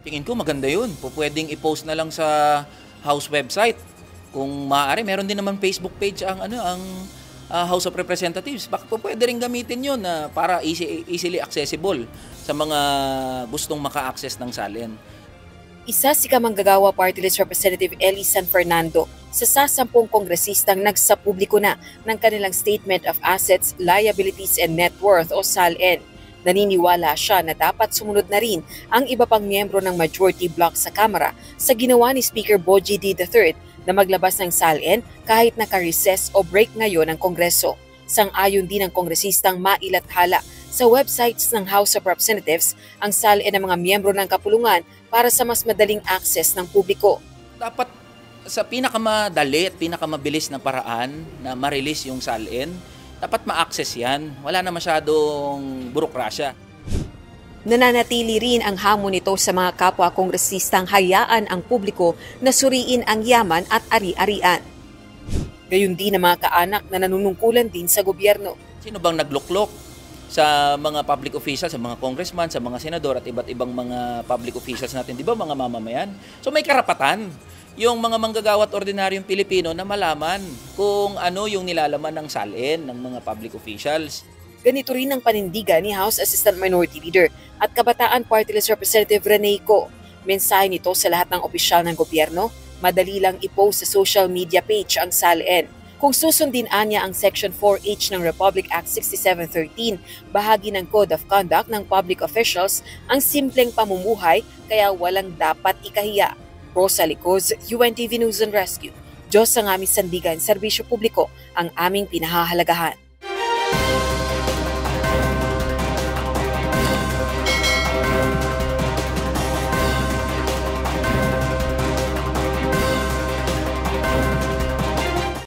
Tingin ko maganda yun. Pwedeng i-post na lang sa House website. Kung maaari, meron din naman Facebook page ang House of Representatives. Baka pwede rin gamitin yun para easily accessible sa mga gustong maka-access ng salin. Isa si Kamanggagawa Party List Representative Ellie San Fernando sa 10 kongresistang nagsapubliko na ng kanilang Statement of Assets, Liabilities and Net Worth o SALN. Naniniwala siya na dapat sumunod na rin ang iba pang miyembro ng majority bloc sa Kamara sa ginawa ni Speaker Bogie D. III na maglabas ng SALN kahit naka-recess o break ngayon ang Kongreso. Sang-ayon din ang kongresistang mailathala sa websites ng House of Representatives ang SALN ng mga miyembro ng kapulungan para sa mas madaling access ng publiko. Dapat sa pinakamadali at pinakamabilis na paraan na ma-release yung SALN, dapat ma-access yan. Wala na masyadong burokrasya. Nananatili rin ang hamon nito sa mga kapwa kongresistang hayaan ang publiko na suriin ang yaman at ari-arian. Gayun din ang mga kaanak na nanunungkulan din sa gobyerno. Sino bang nagluklok sa mga public officials, sa mga congressman, sa mga senador at iba't ibang mga public officials natin? Di ba mga mamamayan? So may karapatan yung mga manggagawa at ordinaryong Pilipino na malaman kung ano yung nilalaman ng SALN ng mga public officials. Ganito rin ang panindigan ni House Assistant Minority Leader at Kabataan Party List Representative Rene Co. Mensahe nito sa lahat ng opisyal ng gobyerno, madali lang i-post sa social media page ang SALN. Kung susundin anya ang Section 4H ng Republic Act 6713, bahagi ng Code of Conduct ng Public Officials ang simpleng pamumuhay kaya walang dapat ikahiya. Rosa Licoz, UNTV News and Rescue. Diyos ang aming sandigan, serbisyo publiko ang aming pinahahalagahan.